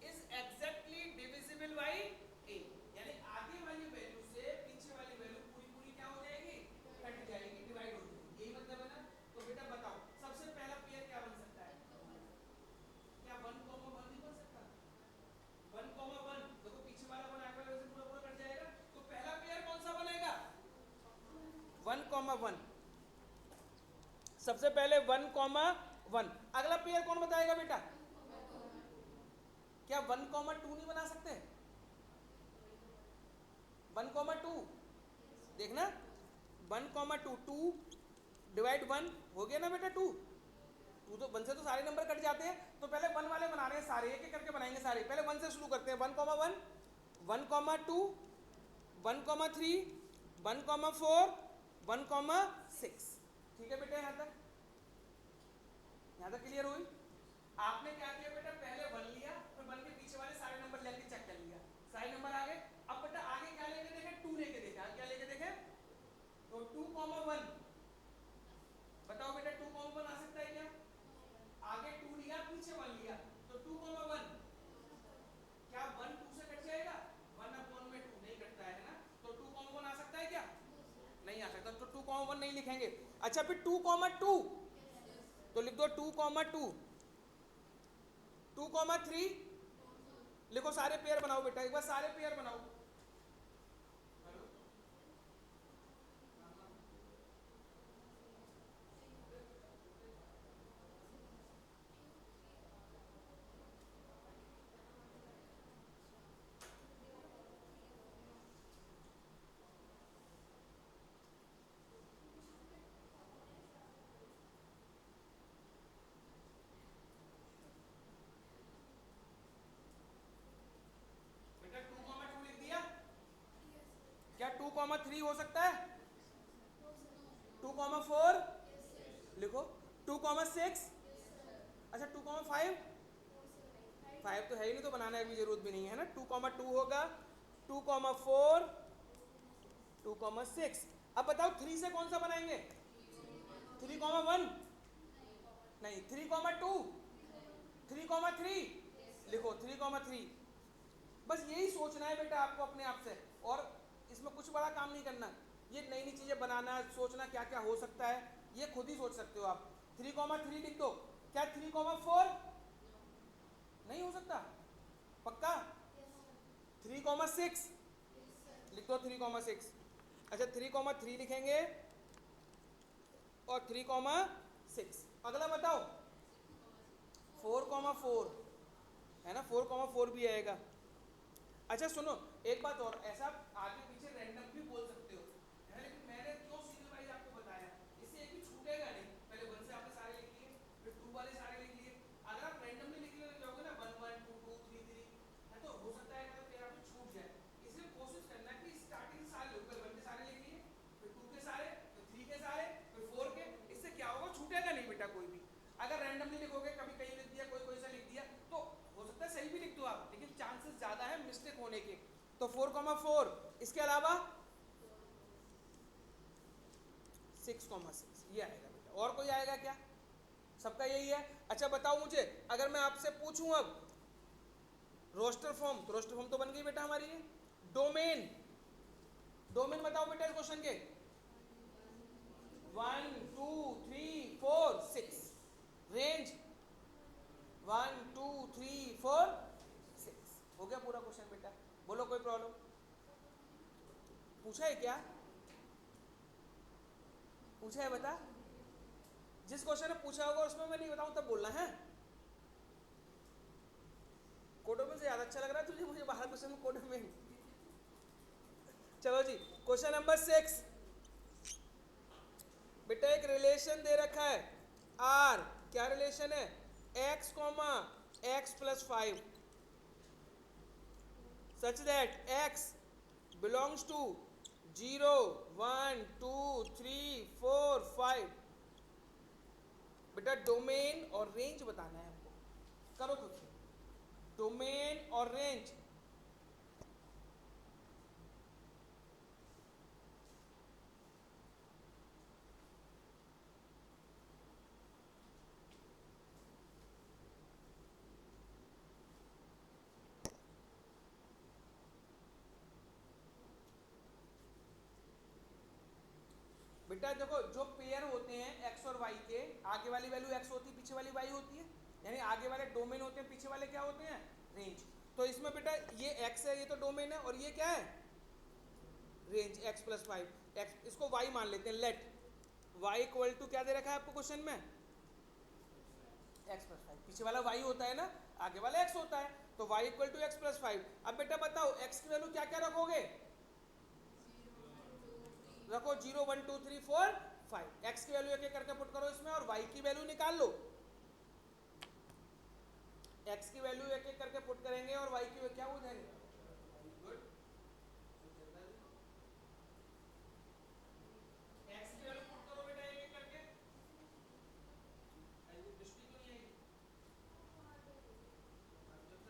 is exactly divisible by A. यानी आगे वाली वैल्यू से पीछे वाली वैल्यू पूरी पूरी क्या हो जाएगी? कट जाएगी, डिवाइड हो जाएगी। यही मतलब है ना? तो बेटा बताओ सबसे पहला पेयर क्या बन सकता है? क्या 1, 1 नहीं बन सकता? 1, 1 देखो पीछे वाला 1 आगे वाले से पूरा पूरा कट जाएगा। तो पहला पेयर कौन सा बनेगा? 1, 1। सबसे पहले 1, 1। अगला पेयर कौन बताएगा बेटा? क्या 1, 2 नहीं बना सकते? 1, 2 देखना। 1, 2 2 डिवाइड 1 हो गया ना बेटा? 2 तो 1 से तो सारे नंबर कट जाते हैं। तो पहले 1 वाले बना रहे हैं सारे, एक एक करके बनाएंगे सारे। पहले 1 से शुरू करते हैं। 1, 1 1, 2 1, 3 1, 4 1, 6। ठीक है बेटा? यहाँ तक क्लियर हुई? आपने क्या किया बेटा? पहले 1 लिया, फिर 1 के पीछे वाले सारे नंबर लेके चेक कर लिया, सारे नंबर आ गए। अब बेटा आगे क्या लेके देखे? 2 लेके देखा। क्या लेके देखे? तो 2, 1 बताओ बेटा 2, 1 आ सकता है क्या? आगे 2 लिया, पीछे 1 लिया, तो 2, 1 क्या 1 2 से कट जाएगा? 1 अपॉन में 2 नहीं कटता है ना? तो 2, 1 आ सकता है क्या? नहीं आ सकता। तो 2, 1 नहीं लिखेंगे। अच्छा फिर 2, 2 तो लिख दो 2, 2 2, 3 लिखो। सारे पेयर बनाओ बेटा, एक बार सारे पेयर बनाओ। 2,3 हो सकता है? 2,4 लिखो। 2,6 अच्छा 2,5 5 तो है ही नहीं, तो बनाने की जरूरत भी नहीं है ना। 2,2 होगा, 2,4 2,6। अब बताओ 3 से कौन सा बनाएंगे? 3,1 नहीं, 3,2 3,3 लिखो। 3,3 बस यही सोचना है बेटा आपको अपने आप से, और इसमें कुछ बड़ा काम नहीं करना। ये नई नई चीजें बनाना, सोचना क्या क्या हो सकता है, ये खुद ही सोच सकते हो आप। 3,3 लिख दो। क्या 3,4 नहीं हो सकता? पक्का? 3,6 लिख दो। 3,6 अच्छा 3,3 लिखेंगे और 3,6। अगला बताओ 4,4 है ना, 4,4 भी आएगा। अच्छा सुनो एक बात और, ऐसा आगे पीछे रैंडम भी बोल सकते हो है ना, लेकिन मैंने क्यों सीरियल वाइज आपको बताया, इससे एक भी छूटेगा नहीं। पहले 1 से आपने सारे लिख लिए, फिर 2 वाले सारे लिख लिए। अगर आप रैंडमली लिखने लग जाओगे ना 1 1 2 2 3 3 है, तो हो सकता है कि फिर आपको छूट जाए। इसलिए कोशिश करना कि स्टार्टिंग सारे लोग 1 के सारे लिख लिए, फिर 2 के सारे, फिर 3 के सारे, फिर 4 के। इससे क्या होगा, छूटेगा नहीं बेटा कोई भी। अगर रैंडमली लिखोगे, कभी कहीं लिख दिया, कोई कोई सा लिख दिया, तो हो सकता है सही भी लिख दो आप, लेकिन चांसेस ज्यादा है मिस्टेक होने के। तो 4,4, इसके अलावा 6,6 ये आएगा बेटा। और कोई आएगा क्या? सबका यही है। अच्छा बताओ मुझे, अगर मैं आपसे पूछूं अब रोस्टर फॉर्म, तो रोस्टर फॉर्म तो बन गई बेटा हमारी ये। डोमेन, डोमेन बताओ बेटा इस क्वेश्चन के। 1 2 3 4 6। रेंज 1 2 3 4 6। हो गया पूरा क्वेश्चन बेटा। बोलो कोई प्रॉब्लम? पूछा है क्या? पूछा है बता। जिस क्वेश्चन ने पूछा होगा उसमें मैं नहीं बताऊं तब बोलना है। कोडो में से ज्यादा अच्छा लग रहा है तुझे मुझे बाहर क्वेश्चन में कोडो में। चलो जी क्वेश्चन नंबर 6 बेटा, एक रिलेशन दे रखा है आर। क्या रिलेशन है? x comma x plus 5 such that x belongs to 0 1 2 3 4 5। बेटा डोमेन और रेंज बताना है हमको, करो खुद से। डोमेन और रेंज। बेटा देखो, जो पेयर होते हैं x और y के, आगे वाली वैल्यू x होती है, पीछे वाली y होती है, यानी आगे वाले डोमेन होते हैं, पीछे वाले क्या होते हैं? रेंज। तो इसमें बेटा ये x है, ये तो डोमेन है, और ये क्या है? Range x plus 5। x इसको y मान लेते हैं। लेट y इक्वल टू क्या दे रखा है आपको क्वेश्चन में? x plus 5। पीछे वाला y होता है ना, आगे वाला x होता है, तो y equal to x plus 5। अब बेटा बताओ x की वैल्यू क्या क्या रखोगे? रखो 0 1 2 3 4 5। x की वैल्यू एक एक करके पुट करो इसमें, और y की वैल्यू निकाल लो। x की वैल्यू एक एक करके पुट करेंगे और y की क्या हो जाएगी? गुड। x की वैल्यू पुट करो बेटा एक एक करके। ऐसी दृष्टि तो नहीं आएगी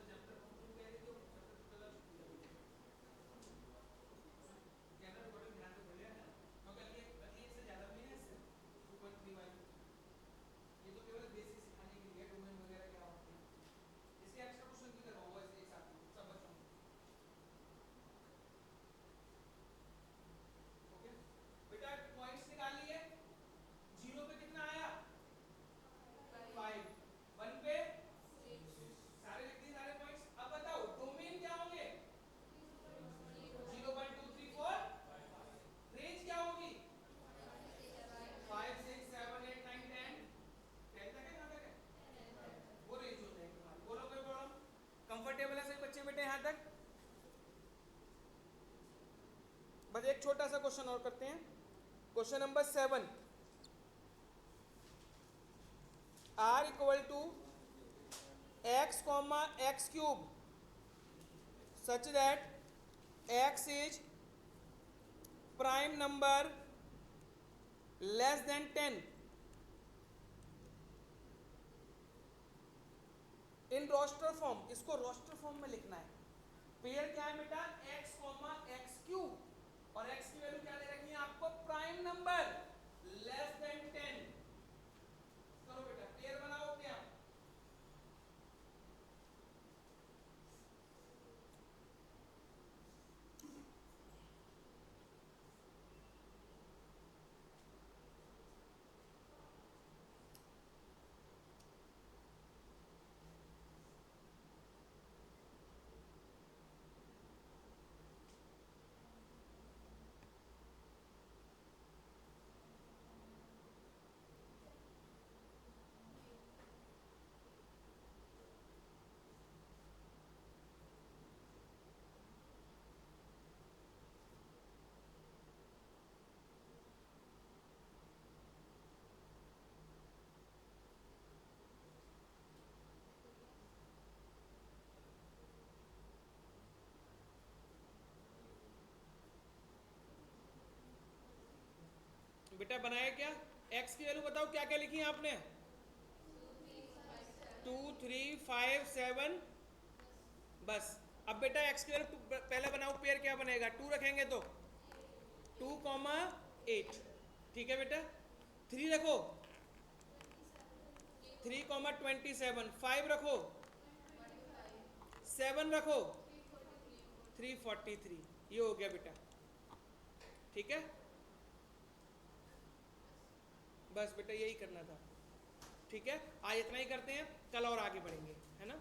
जब तक तुम कह रही हो तब तक गलत कहना बड़ा ध्यान से बोलिए ना, क्योंकि ये से ज्यादा भी है इससे 2.35। ये तो केवल बेसिक सिखाने के लिए, डोमेन वगैरह क्या होते हैं इसके एक्स्ट्रा क्वेश्चन भी करवाऊंगा इसके एक साथ सब बच्चों को। ओके बेटा, पॉइंट्स निकाल लिए। 0 पे कितना आया? 5। 1 पे सारे लिख दिए सारे पॉइंट्स। अब बताओ डोमेन क्या होंगे? 0 1 2 3 4। रेंज क्या होगी? 5 6 7 8 9 10। 10 तक है, कहां तक है? वो रेंज हो जाएगी तुम्हारी। बोलो कोई प्रॉब्लम? कंफर्टेबल है सभी बच्चे बेटे यहां तक? बस एक छोटा सा क्वेश्चन और करते हैं। Question number 7। r equal to x comma x cube such that x is prime number less than 10 in roster form, इसको रोस्टर फॉर्म में लिखना है। पेयर क्या है बेटा, x एक्स क्यूब और x की वैल्यू क्या दे रखी है आपको, प्राइम नंबर लेस देन 10। करो बेटा पेयर बनाओ क्या, बेटा बनाया क्या, x की वैल्यू बताओ क्या क्या लिखी है आपने, 2 3 5 7, बस। अब बेटा x की वैल्यू पहले बनाओ, पेयर क्या बनेगा, 2 रखेंगे तो 2,8, ठीक है बेटा। 3 रखो 3,27, 5 रखो 7 रखो 343, ये हो गया बेटा, ठीक है। बस बेटा यही करना था, ठीक है। आज इतना ही करते हैं, कल और आगे बढ़ेंगे, है ना।